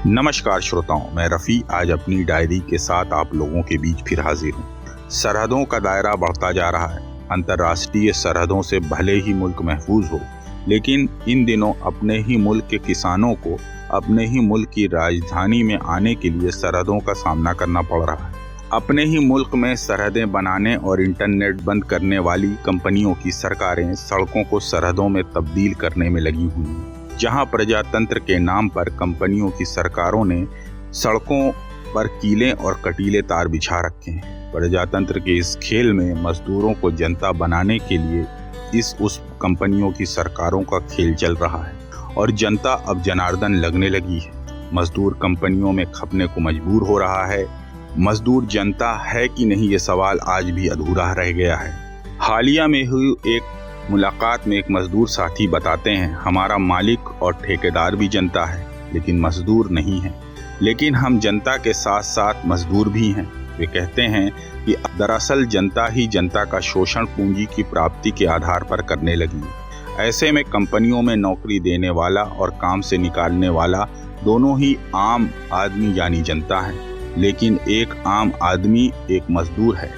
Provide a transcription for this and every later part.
नमस्कार श्रोताओं, मैं रफ़ी आज अपनी डायरी के साथ आप लोगों के बीच फिर हाजिर हूँ। सरहदों का दायरा बढ़ता जा रहा है। अंतर्राष्ट्रीय सरहदों से भले ही मुल्क महफूज हो, लेकिन इन दिनों अपने ही मुल्क के किसानों को अपने ही मुल्क की राजधानी में आने के लिए सरहदों का सामना करना पड़ रहा है। अपने ही मुल्क में सरहदें बनाने और इंटरनेट बंद करने वाली कंपनियों की सरकारें सड़कों को सरहदों में तब्दील करने में लगी हुई हैं। जहां प्रजातंत्र के नाम पर कंपनियों की सरकारों ने सड़कों पर कीले और कटीले तार बिछा रखे हैं। प्रजातंत्र के इस खेल में मजदूरों को जनता बनाने के लिए उस कंपनियों की सरकारों का खेल चल रहा है और जनता अब जनार्दन लगने लगी है। मजदूर कंपनियों में खपने को मजबूर हो रहा है। मजदूर जनता है कि नहीं, ये सवाल आज भी अधूरा रह गया है। हालिया में हुई एक मुलाकात में एक मजदूर साथी बताते हैं, हमारा मालिक और ठेकेदार भी जनता है लेकिन मजदूर नहीं है। लेकिन हम जनता के साथ साथ मजदूर भी हैं। वे कहते हैं कि दरअसल जनता ही जनता का शोषण पूंजी की प्राप्ति के आधार पर करने लगी है। ऐसे में कंपनियों में नौकरी देने वाला और काम से निकालने वाला दोनों ही आम आदमी यानी जनता है, लेकिन एक आम आदमी एक मजदूर है।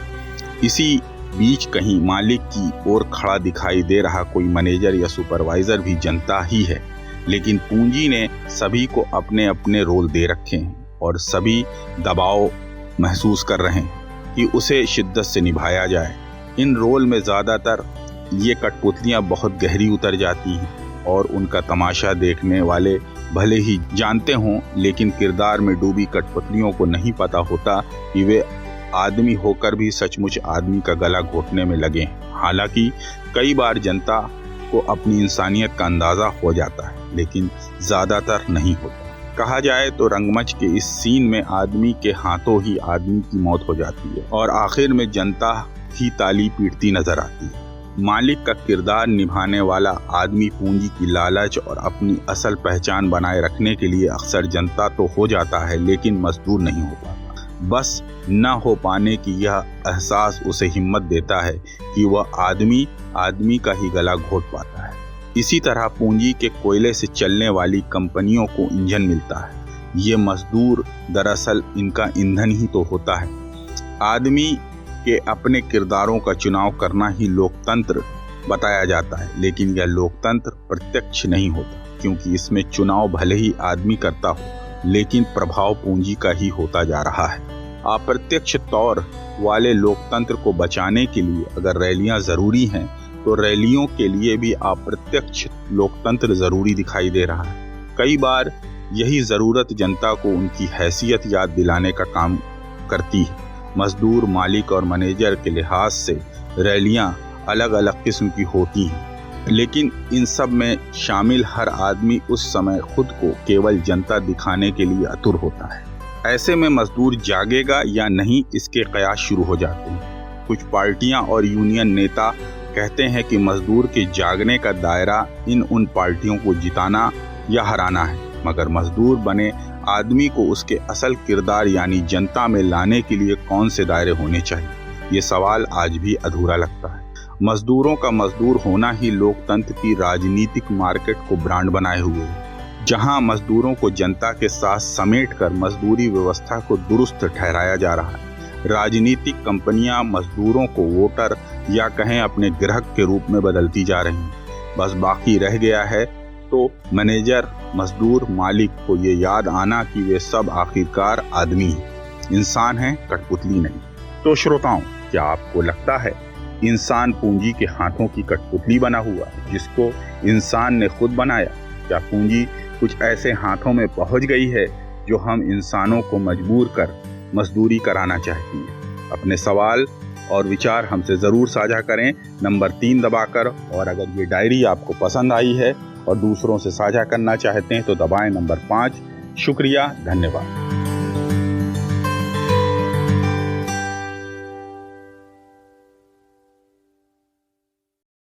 इसी बीच कहीं मालिक की ओर खड़ा दिखाई दे रहा कोई मैनेजर या सुपरवाइजर भी जनता ही है, लेकिन पूंजी ने सभी को अपने अपने रोल दे रखे हैं और सभी दबाव महसूस कर रहे हैं कि उसे शिद्दत से निभाया जाए। इन रोल में ज़्यादातर ये कठपुतलियाँ बहुत गहरी उतर जाती हैं और उनका तमाशा देखने वाले भले ही जानते हों, लेकिन किरदार में डूबी कठपुतलियों को नहीं पता होता कि वे आदमी होकर भी सचमुच आदमी का गला घोटने में लगे हैं। हालांकि कई बार जनता को अपनी इंसानियत का अंदाज़ा हो जाता है, लेकिन ज़्यादातर नहीं होता। कहा जाए तो रंगमंच के इस सीन में आदमी के हाथों ही आदमी की मौत हो जाती है और आखिर में जनता ही ताली पीटती नजर आती है। मालिक का किरदार निभाने वाला आदमी पूंजी की लालच और अपनी असल पहचान बनाए रखने के लिए अक्सर जनता तो हो जाता है, लेकिन मजदूर नहीं हो पाता। बस न हो पाने की यह एहसास उसे हिम्मत देता है कि वह आदमी का ही गला घोट पाता है। इसी तरह पूंजी के कोयले से चलने वाली कंपनियों को इंजन मिलता है। ये मजदूर दरअसल इनका ईंधन ही तो होता है। आदमी के अपने किरदारों का चुनाव करना ही लोकतंत्र बताया जाता है, लेकिन यह लोकतंत्र प्रत्यक्ष नहीं होता, क्योंकि इसमें चुनाव भले ही आदमी करता हो, लेकिन प्रभाव पूंजी का ही होता जा रहा है। अप्रत्यक्ष तौर वाले लोकतंत्र को बचाने के लिए अगर रैलियां जरूरी हैं, तो रैलियों के लिए भी अप्रत्यक्ष लोकतंत्र जरूरी दिखाई दे रहा है। कई बार यही जरूरत जनता को उनकी हैसियत याद दिलाने का काम करती है। मजदूर, मालिक और मैनेजर के लिहाज से रैलियां अलग अलग किस्म की होती हैं, लेकिन इन सब में शामिल हर आदमी उस समय खुद को केवल जनता दिखाने के लिए आतुर होता है। ऐसे में मजदूर जागेगा या नहीं, इसके कयास शुरू हो जाते हैं। कुछ पार्टियां और यूनियन नेता कहते हैं कि मजदूर के जागने का दायरा उन पार्टियों को जिताना या हराना है, मगर मजदूर बने आदमी को उसके असल किरदार यानी जनता में लाने के लिए कौन से दायरे होने चाहिए, ये सवाल आज भी अधूरा लगता है। मजदूरों का मजदूर होना ही लोकतंत्र की राजनीतिक मार्केट को ब्रांड बनाए हुए है, जहां मजदूरों को जनता के साथ समेटकर मजदूरी व्यवस्था को दुरुस्त ठहराया जा रहा है। राजनीतिक कंपनियां मजदूरों को वोटर या कहें अपने ग्राहक के रूप में बदलती जा रही हैं। बस बाकी रह गया है तो मैनेजर, मजदूर, मालिक को ये याद आना कि वे सब आखिरकार आदमी हैं, इंसान हैं, कठपुतली नहीं। तो श्रोताओं, क्या आपको लगता है इंसान पूंजी के हाथों की कठपुतली बना हुआ है, जिसको इंसान ने खुद बनाया? क्या पूंजी कुछ ऐसे हाथों में पहुंच गई है जो हम इंसानों को मजबूर कर मजदूरी कराना चाहती है? अपने सवाल और विचार हमसे ज़रूर साझा करें नंबर 3 दबाकर। और अगर ये डायरी आपको पसंद आई है और दूसरों से साझा करना चाहते हैं तो दबाएं नंबर 5। शुक्रिया, धन्यवाद।